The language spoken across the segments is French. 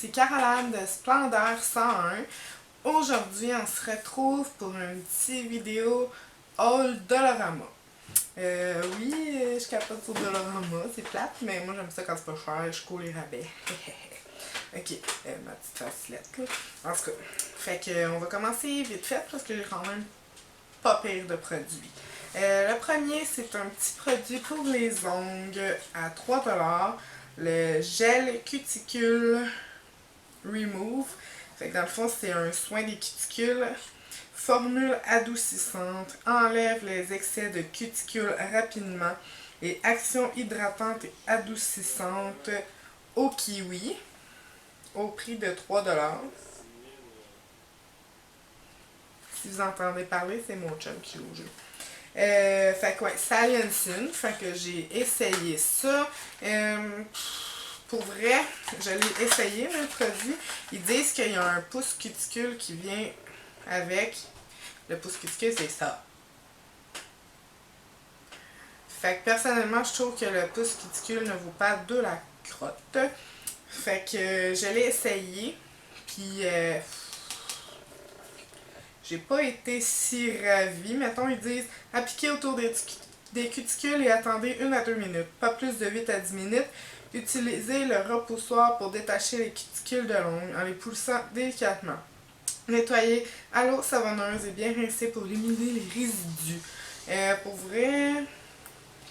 ici Caroline de Splendeur 101. Aujourd'hui, on se retrouve pour une petite vidéo haul Dollarama. Oui, je capote sur Dollarama, c'est plate, mais moi j'aime ça quand c'est pas cher, je cours les rabais. Ok, ma petite facilette là. En tout cas, fait que on va commencer vite fait parce que j'ai quand même pas pire de produits. Le premier, c'est un petit produit pour les ongles à 3$. Le gel cuticule remove. Fait que dans le fond, c'est un soin des cuticules. Formule adoucissante, enlève les excès de cuticules rapidement et action hydratante et adoucissante au kiwi au prix de 3$. Si vous entendez parler, c'est mon chum qui joue au jeu. Fait que ouais, Saliensin, fait que j'ai essayé ça. Pour vrai, je l'ai essayé le produit. Ils disent qu'il y a un pouce cuticule qui vient avec. Le pouce cuticule, c'est ça. Fait que personnellement, je trouve que le pouce cuticule ne vaut pas de la crotte. Fait que je l'ai essayé. Puis j'ai pas été si ravie. Mettons, ils disent appliquez autour des cuticules et attendez 1 à 2 minutes, pas plus de 8 à 10 minutes. Utilisez le repoussoir pour détacher les cuticules de l'ongle en les poussant délicatement. Nettoyez à l'eau savonneuse et bien rincer pour éliminer les résidus. Pour vrai,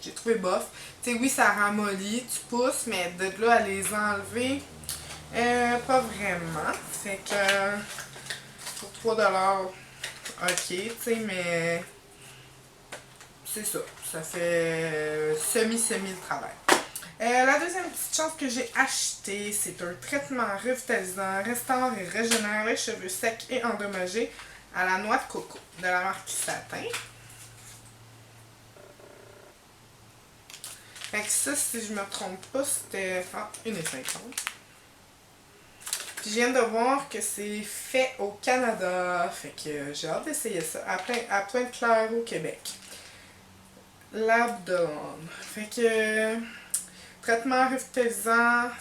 j'ai trouvé bof. Tu sais, oui, ça ramollit, tu pousses, mais de là à les enlever, pas vraiment. Fait que pour 3$, ok, tu sais, mais c'est ça. Ça fait semi le travail. La deuxième petite chose que j'ai acheté, c'est un traitement revitalisant, restaure et régénère les cheveux secs et endommagés à la noix de coco de la marque Satin. Fait que ça, si je me trompe pas, c'était 1,50$. Puis je viens de voir que c'est fait au Canada. Fait que j'ai hâte d'essayer ça. À Pointe-Claire au Québec. L'Abdon. Fait que traitement revitalisant,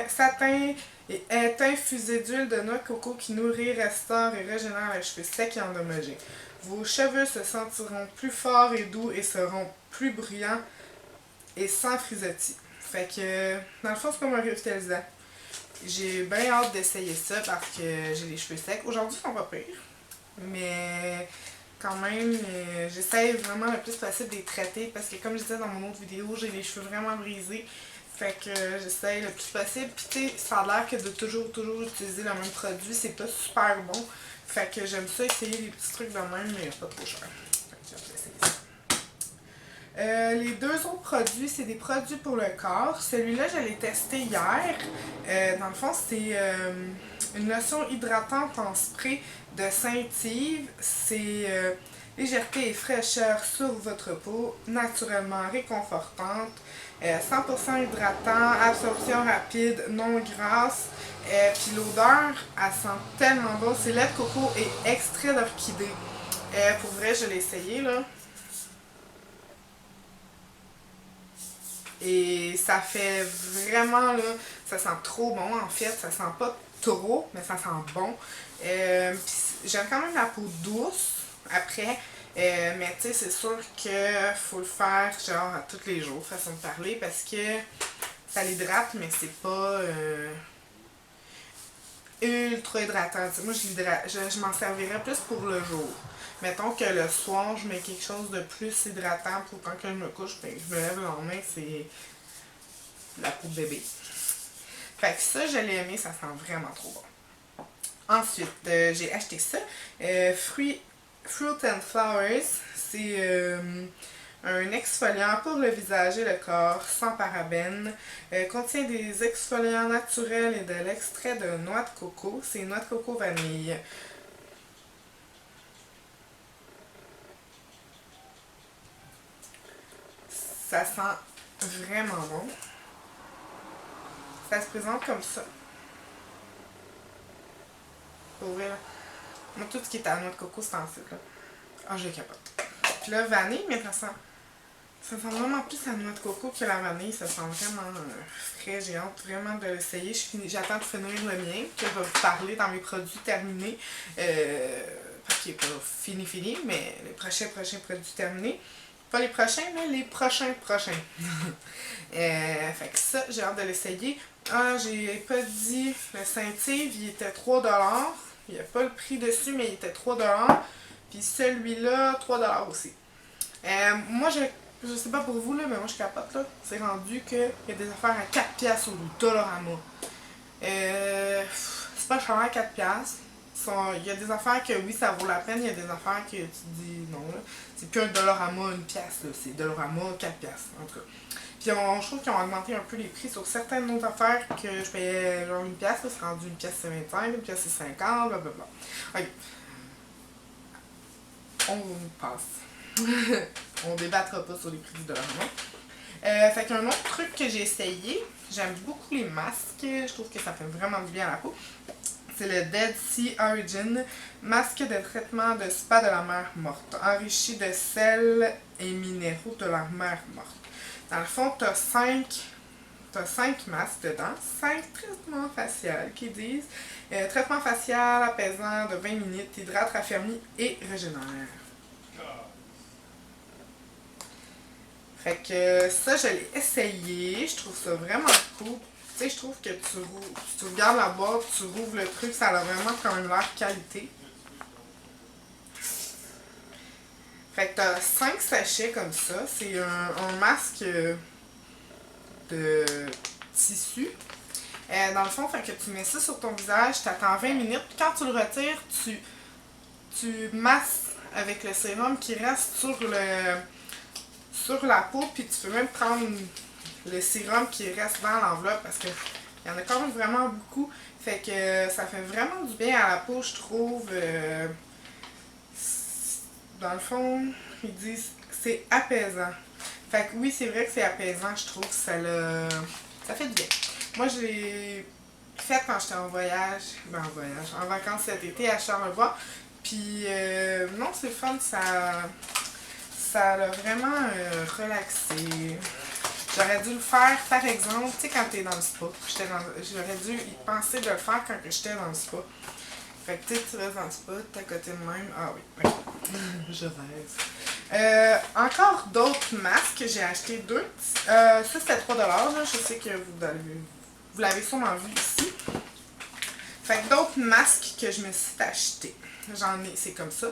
satin est infusé d'huile de noix de coco qui nourrit, restaure et régénère les cheveux secs et endommagés. Vos cheveux se sentiront plus forts et doux et seront plus brillants et sans frisottis. Fait que dans le fond, c'est comme un revitalisant. J'ai bien hâte d'essayer ça parce que j'ai les cheveux secs. Aujourd'hui, ils sont pas pires. Mais quand même, j'essaie vraiment le plus possible de les traiter parce que comme je disais dans mon autre vidéo, j'ai les cheveux vraiment brisés. Fait que j'essaie le plus possible. Puis tu sais, ça a l'air que de toujours utiliser le même produit, c'est pas super bon. Fait que j'aime ça essayer des petits trucs de même, mais pas trop cher. Fait que j'ai essayé ça. Les deux autres produits, c'est des produits pour le corps. Celui-là, je l'ai testé hier. Dans le fond, c'est une lotion hydratante en spray de Saint-Yves. C'est légèreté et fraîcheur sur votre peau, naturellement réconfortante, 100% hydratant, absorption rapide, non grasse. Puis l'odeur, elle sent tellement bon. C'est lait de coco et extrait d'orchidée. Pour vrai, je l'ai essayé là. Et ça fait vraiment là, ça sent trop bon en fait, ça sent pas trop, mais ça sent bon. J'aime quand même la peau douce après, mais tu sais, c'est sûr que faut le faire genre à tous les jours, façon de parler, parce que ça l'hydrate, mais c'est pas ultra hydratant. T'sais, moi, je m'en servirais plus pour le jour. Mettons que le soir, je mets quelque chose de plus hydratant pour quand que je me couche, ben, je me lève le lendemain, c'est la peau de bébé. Fait que ça, je l'ai aimé, ça sent vraiment trop bon. Ensuite, j'ai acheté ça. Fruit and Flowers, c'est un exfoliant pour le visage et le corps sans parabènes. Contient des exfoliants naturels et de l'extrait de noix de coco. C'est noix de coco vanille. Ça sent vraiment bon. Ça se présente comme ça. Pour vrai, là. Moi, tout ce qui est à noix de coco, c'est en site, là. Ah, je capote. Puis là, vanille, mais ça sent Ça sent vraiment plus la noix de coco que la vanille. Ça sent vraiment frais. J'ai hâte vraiment de l'essayer. J'attends de finir le mien, que je vais vous parler dans mes produits terminés. Parce qu'il n'est pas fini, mais les prochains produits terminés. Pas les prochains, mais les prochains. Fait que ça, j'ai hâte de l'essayer. Ah, j'ai pas dit, le Saint-Yves, il était 3$. Il n'y a pas le prix dessus, mais il était 3$. Puis celui-là, 3$ aussi. Moi, je sais pas pour vous, là, mais moi, je capote, là. C'est rendu qu'il y a des affaires à 4$ au Dollarama. C'est pas cher à 4$. Il y a des affaires que oui, ça vaut la peine. Il y a des affaires que tu dis non, là. C'est plus un Dollarama 1$, là. C'est Dollarama 4$, en tout cas. Puis je trouve qu'ils ont augmenté un peu les prix sur certaines autres affaires que je payais genre 1$, là, c'est rendu 1$25, 1$50, blablabla. Ok. On passe. On débattra pas sur les prix du Dollarama. Fait qu'un autre truc que j'ai essayé, j'aime beaucoup les masques, je trouve que ça fait vraiment du bien à la peau. C'est le Dead Sea Origin, masque de traitement de spa de la mer morte, enrichi de sel et minéraux de la mer morte. Dans le fond, t'as 5 masques dedans, 5 traitements faciaux qui disent traitement facial apaisant de 20 minutes, hydrate, raffermit et régénère. Fait que ça, je l'ai essayé, je trouve ça vraiment cool. Tu sais, je trouve que tu regardes la boîte, tu rouvres le truc, ça a vraiment quand même l'air qualité. Fait que t'as 5 sachets comme ça, c'est un masque de tissu. Dans le fond, fait que tu mets ça sur ton visage, tu attends 20 minutes, puis quand tu le retires, tu masses avec le sérum qui reste sur la peau, puis tu peux même prendre le sérum qui reste dans l'enveloppe parce que il y en a quand même vraiment beaucoup. Fait que ça fait vraiment du bien à la peau, je trouve. Dans le fond, ils disent que c'est apaisant. Fait que oui, c'est vrai que c'est apaisant, je trouve que ça fait du bien. Moi, je l'ai fait quand j'étais en voyage, en vacances cet été à Charlevoix. Puis non, c'est fun, ça l'a vraiment relaxé. J'aurais dû le faire, par exemple, tu sais, quand t'es dans le spa. J'aurais dû y penser de le faire quand j'étais dans le spa. Fait que tu restes dans le spa, t'es à côté de même. Ah oui, ok. Je rêve. Encore d'autres masques, j'ai acheté 2. Ça, c'était 3$. Là. Je sais que vous l'avez sûrement vu ici. Fait que d'autres masques que je me suis acheté. C'est comme ça.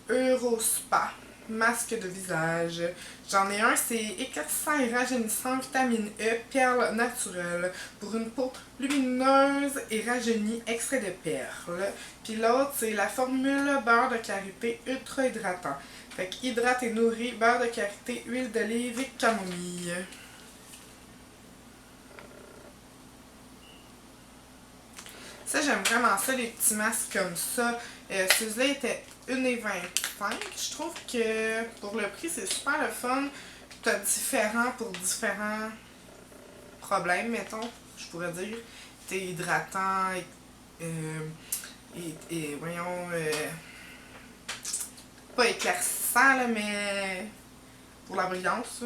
Eurospa. Masque de visage. J'en ai un, c'est éclaircissant et rajeunissant, vitamine E, perle naturelle, pour une peau lumineuse et rajeunie, extrait de perles. Puis l'autre, c'est la formule beurre de karité ultra hydratant. Fait qu'hydrate et nourrit, beurre de karité, huile d'olive et camomille. Ça, j'aime vraiment ça, les petits masques comme ça. Celui-là était 1,25$. Je trouve que pour le prix, c'est super le fun. T'as différents pour différents problèmes, mettons, je pourrais dire. T'es hydratant et voyons, pas éclaircissant, là, mais pour la brillance,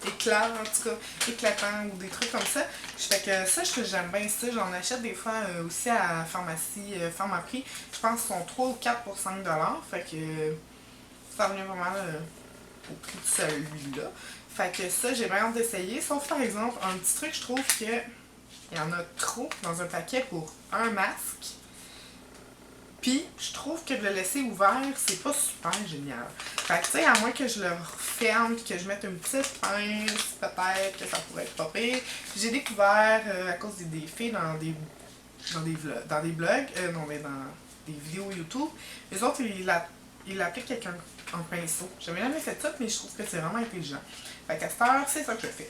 éclat, en tout cas, éclatant ou des trucs comme ça. Fait que ça, j'aime bien ça. J'en achète des fois aussi à la pharmacie Pharmaprix. Je pense qu'ils sont 3 ou 4 pour 5$. Fait que ça revient vraiment au prix de celui-là. Fait que ça, j'ai bien hâte d'essayer. Sauf par exemple, un petit truc, je trouve que il y en a trop dans un paquet pour un masque. Puis, je trouve que de le laisser ouvert, c'est pas super génial. Fait que, tu sais, à moins que je le referme et que je mette une petite pince, peut-être que ça pourrait être pas pire. J'ai découvert, à cause des filles dans des blogs, non, mais dans des vidéos YouTube, les autres, ils appliquent avec un pinceau. J'avais jamais fait ça, mais je trouve que c'est vraiment intelligent. Fait qu'à cette heure, c'est ça que je fais.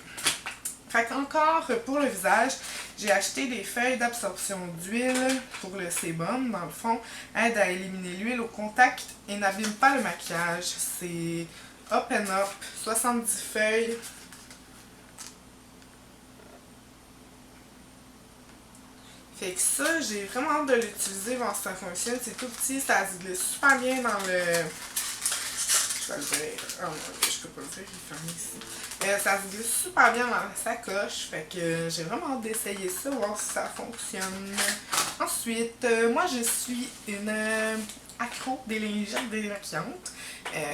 Fait qu'encore pour le visage, j'ai acheté des feuilles d'absorption d'huile pour le sébum. Dans le fond, aide à éliminer l'huile au contact et n'abîme pas le maquillage. C'est Up and Up, 70 feuilles. Fait que ça, j'ai vraiment hâte de l'utiliser, voir si ça fonctionne. C'est tout petit, ça se glisse super bien dans le... je vais le dire. Oh mon dieu, je peux pas le dire, il est fermé ici. Ça se glisse super bien dans la sacoche, fait que j'ai vraiment hâte d'essayer ça, voir si ça fonctionne. Ensuite, moi je suis une accro des lingettes démaquillantes.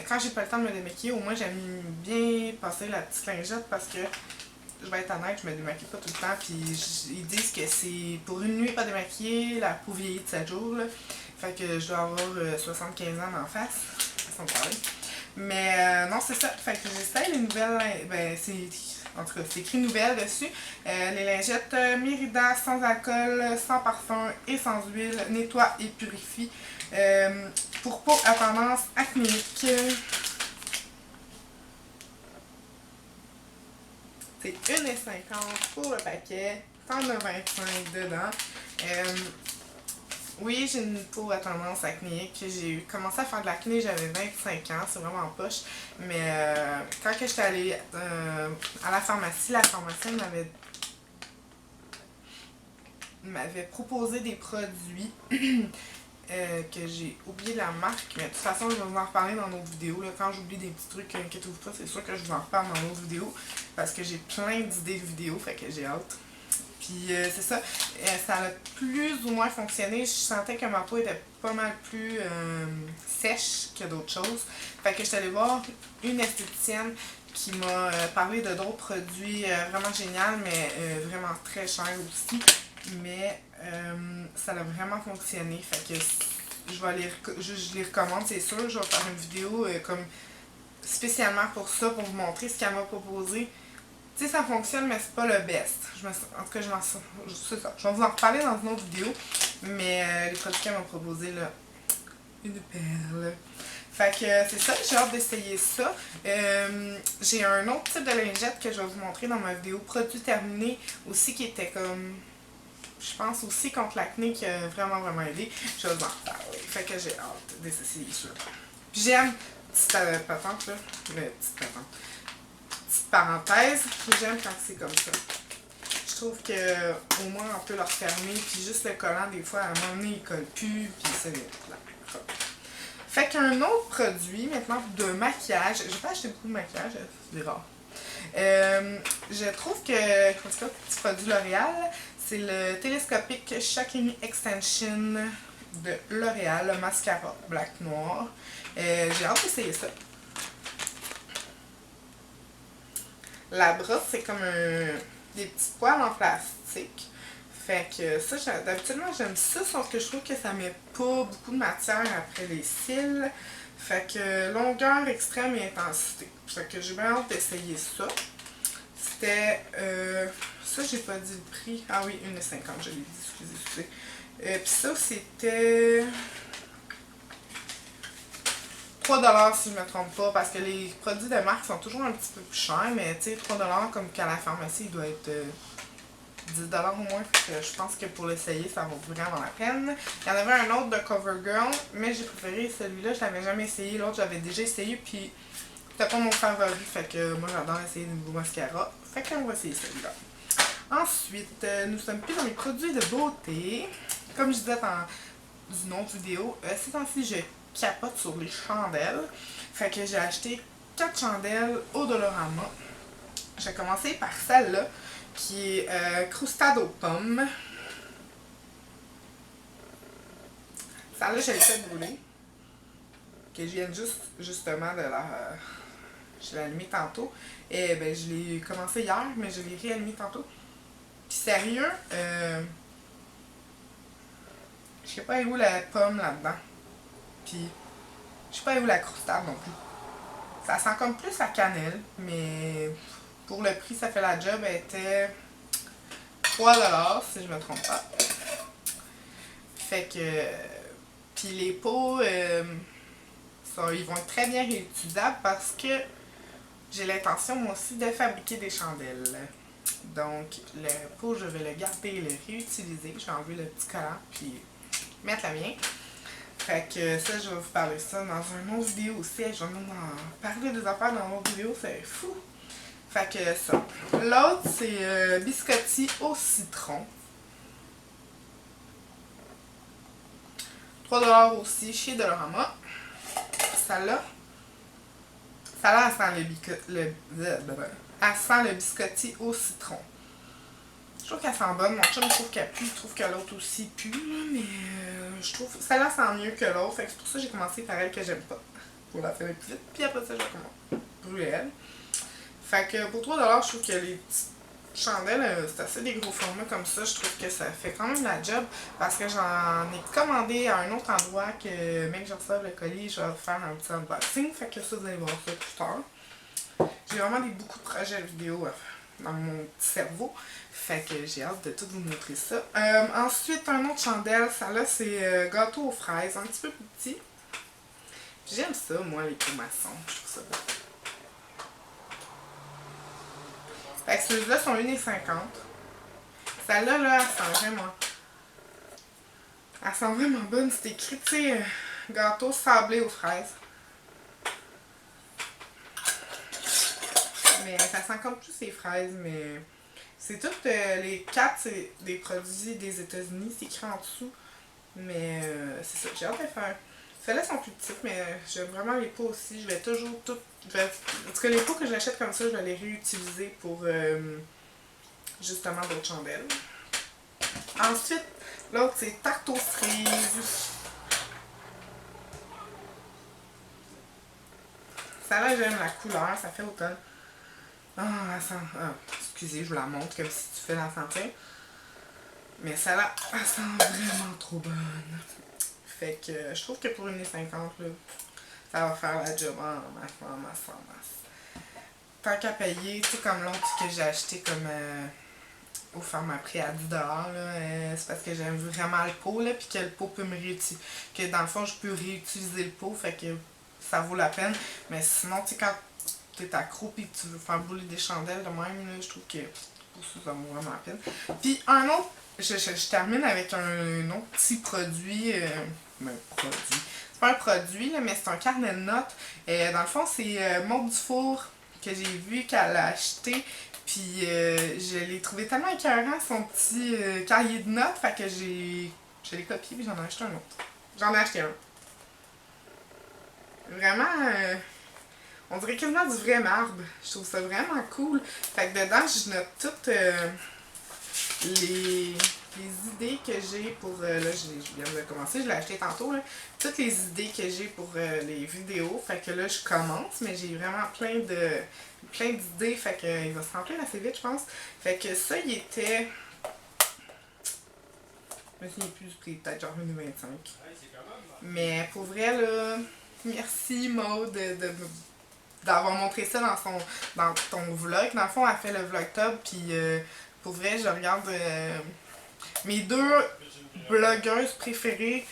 Quand j'ai pas le temps de me démaquiller, au moins j'aime bien passer la petite lingette parce que je vais être honnête, je me démaquille pas tout le temps, puis ils disent que c'est pour une nuit pas démaquillée, la peau vieillit de 7 jours, là. Fait que je dois avoir 75 ans d'en face, façon de parler. Mais non, c'est ça, fait que j'essaie les nouvelles, ben c'est, en tout cas, c'est écrit nouvelles dessus. Les lingettes Mérida sans alcool, sans parfum et sans huile, nettoie et purifie. Pour peau à tendance acnéique. C'est 1,50$ pour le paquet. T'en as 25 dedans. Oui, j'ai une peau à tendance acnéique. J'ai commencé à faire de l'acné, j'avais 25 ans. C'est vraiment poche. Mais quand j'étais allée à la pharmacienne m'avait proposé des produits que j'ai oublié la marque, mais de toute façon je vais vous en reparler dans d'autres vidéos. Là. Quand j'oublie des petits trucs, inquiétez-vous pas, c'est sûr que je vous en reparle dans d'autres vidéos parce que j'ai plein d'idées de vidéos, fait que j'ai hâte. Puis c'est ça, ça a plus ou moins fonctionné. Je sentais que ma peau était pas mal plus sèche que d'autres choses. Fait que je suis allée voir une esthéticienne qui m'a parlé de d'autres produits vraiment géniaux, mais vraiment très chers aussi. Mais ça a vraiment fonctionné. Fait que je les recommande, c'est sûr. Je vais faire une vidéo comme spécialement pour ça, pour vous montrer ce qu'elle m'a proposé. Tu sais, ça fonctionne, mais c'est pas le best. En tout cas, c'est ça. Je vais vous en reparler dans une autre vidéo. Mais les produits qu'elle m'a proposé, là, une perle. Fait que c'est ça, j'ai hâte d'essayer ça. J'ai un autre type de lingette que je vais vous montrer dans ma vidéo produit terminé aussi qui était comme, je pense aussi contre l'acné qui a vraiment aidé. Je vais vous en reparler. Fait que j'ai hâte d'essayer ça. Puis j'aime, petite patente là, petite patente. Petite parenthèse, j'aime quand c'est comme ça. Je trouve que au moins on peut le refermer, puis juste le collant des fois à un moment donné il colle plus, puis c'est là. Fait qu'un autre produit maintenant de maquillage, j'ai pas acheté beaucoup de maquillage, c'est rare. Je trouve que, en tout cas, petit produit L'Oréal, c'est le télescopique Shocking Extension de L'Oréal, le mascara black noir. J'ai hâte d'essayer ça. La brosse, c'est comme des petits poils en plastique. Fait que ça, d'habitude, j'aime ça, sauf que je trouve que ça met pas beaucoup de matière après les cils. Fait que longueur extrême et intensité. Fait que j'ai bien hâte d'essayer ça. C'était, ça j'ai pas dit le prix. Ah oui, 1,50$, je l'ai dit, excusez. Puis ça, c'était 3$ si je me trompe pas, parce que les produits de marque sont toujours un petit peu plus chers, mais tu sais, 3$ comme qu'à la pharmacie, il doit être 10$ au moins. Fait que je pense que pour l'essayer, ça vaut vraiment la peine. Il y en avait un autre de CoverGirl, mais j'ai préféré celui-là, je l'avais jamais essayé. L'autre, j'avais déjà essayé, puis c'était pas mon favori. Fait que moi, j'adore essayer des nouveaux mascaras. Fait qu'on va essayer celui-là. Ensuite, nous sommes plus dans les produits de beauté. Comme je disais dans une autre vidéo, ces temps-ci, je capote sur les chandelles. Fait que j'ai acheté 4 chandelles au Dollarama. J'ai commencé par celle-là, qui est croustade aux pommes. Celle-là, je l'ai fait brûler. Que je viens justement de la... je l'ai allumée tantôt. Et ben, je l'ai commencé hier, mais je l'ai réallumée tantôt. Puis sérieux, je sais pas où la pomme là-dedans. Puis, je sais pas où la croustade non plus. Ça sent comme plus la cannelle, mais pour le prix, ça fait la job. Elle était 3$ si je me trompe pas. Fait que... Puis les pots, ils vont être très bien réutilisables parce que j'ai l'intention moi aussi de fabriquer des chandelles. Donc le pot, je vais le garder et le réutiliser. Je vais enlever le petit collant puis mettre la mienne. Fait que ça, je vais vous parler de ça dans une autre vidéo aussi. Je vais même en parler des affaires dans une autre vidéo, c'est fou. Fait que ça. L'autre, c'est biscotti au citron. 3$ aussi chez Dollarama. Celle-là. Ça là, elle sent le biscotti au citron. Je trouve qu'elle sent bonne. Mon chum trouve qu'elle pue. Je trouve que l'autre aussi pue, là, mais je trouve celle-là sent mieux que l'autre. Fait que c'est pour ça que j'ai commencé par elle que j'aime pas. Pour la faire plus vite. Puis après ça, je vais commencer brûler elle. Fait que pour 3$, je trouve que les petites chandelles, c'est assez des gros formats comme ça. Je trouve que ça fait quand même la job. Parce que j'en ai commandé à un autre endroit que, même que je reçoive le colis, je vais faire un petit unboxing. Fait que ça, vous allez voir ça plus tard. J'ai vraiment beaucoup de projets vidéo dans mon petit cerveau. Fait que j'ai hâte de tout vous montrer ça. Ensuite, un autre chandelle. Ça là, c'est gâteau aux fraises. Un petit peu plus petit. J'aime ça, moi, les pots-maçons. Je trouve ça beau. Fait que ceux-là sont 1,50 $. Celle-là, là, elle sent vraiment... Elle sent vraiment bonne. C'est écrit, tu sais, gâteau sablé aux fraises. Mais ça sent comme tous ces fraises, mais... C'est toutes les 4, c'est des produits des États-Unis, c'est écrit en dessous. Mais c'est ça, j'ai hâte de faire. Celles-là sont plus petites, mais j'aime vraiment les pots aussi. Je vais toujours tout. En tout cas, les pots que j'achète comme ça, je vais les réutiliser pour justement d'autres chandelles. Ensuite, l'autre c'est tarte aux cerises. Celle-là, j'aime la couleur, ça fait automne. Ah, elle sent. Ah, excusez, je vous la montre comme si tu fais la sentir. Mais celle-là, elle sent vraiment trop bonne. Fait que je trouve que pour 1,50 $, là, ça va faire la job en masse. Tant qu'à payer, tu sais, comme l'autre que j'ai acheté comme au Pharmaprix à 10$, c'est parce que j'aime vraiment le pot, là, puis que le pot peut me réutiliser. Que dans le fond, je peux réutiliser le pot, fait que ça vaut la peine. Mais sinon, tu sais, quand t'es accro et que tu veux faire brûler des chandelles de même, là, je trouve que pour ça, ça vaut vraiment la peine. Puis un autre, je termine avec un autre petit produit. C'est pas un produit, là, mais c'est un carnet de notes. Dans le fond, c'est Maud Dufour que j'ai vu qu'elle a acheté. Puis je l'ai trouvé tellement écœurant, son petit cahier de notes. Fait que je l'ai copié et j'en ai acheté un autre. J'en ai acheté un. Vraiment, on dirait quasiment du vrai marbre. Je trouve ça vraiment cool. Fait que dedans, je note toutes les idées que j'ai pour... là, je viens de commencer, je l'ai acheté tantôt. Là, toutes les idées que j'ai pour les vidéos. Fait que là, je commence, mais j'ai vraiment plein d'idées. Fait que il va se remplir assez vite, je pense. Fait que ça, il était... Je me souviens plus du prix, peut-être genre 1,25 $. Mais pour vrai, là, merci Maud d'avoir montré ça dans ton vlog. Dans le fond, elle fait le vlog top, puis pour vrai, je regarde mes deux blogueuses préférées.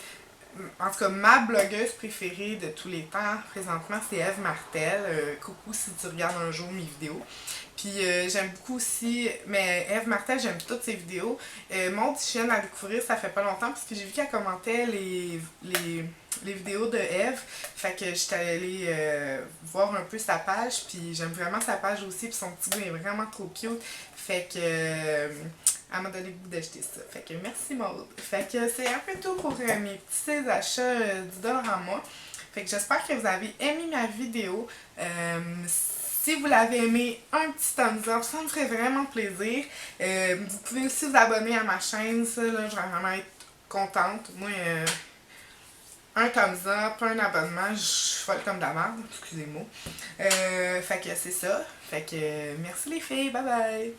En tout cas, ma blogueuse préférée de tous les temps, présentement, c'est Eve Martel. Coucou si tu regardes un jour mes vidéos. Puis j'aime beaucoup aussi, mais Eve Martel, j'aime toutes ses vidéos. Maud, je viens à découvrir, ça fait pas longtemps, parce que j'ai vu qu'elle commentait les vidéos de Eve. Fait que j'étais allée voir un peu sa page, puis j'aime vraiment sa page aussi, puis son petit bout est vraiment trop cute. Fait que elle m'a donné le goût d'acheter ça. Fait que merci Maud. Fait que c'est un peu tout pour mes petits achats du Dollarama. Fait que j'espère que vous avez aimé ma vidéo. Si vous l'avez aimé, un petit thumbs up, ça me ferait vraiment plaisir. Vous pouvez aussi vous abonner à ma chaîne, ça, là, je vais vraiment être contente. Moi, un thumbs up, un abonnement, je suis folle comme de la merde, excusez-moi. Fait que c'est ça. Fait que merci les filles, bye bye!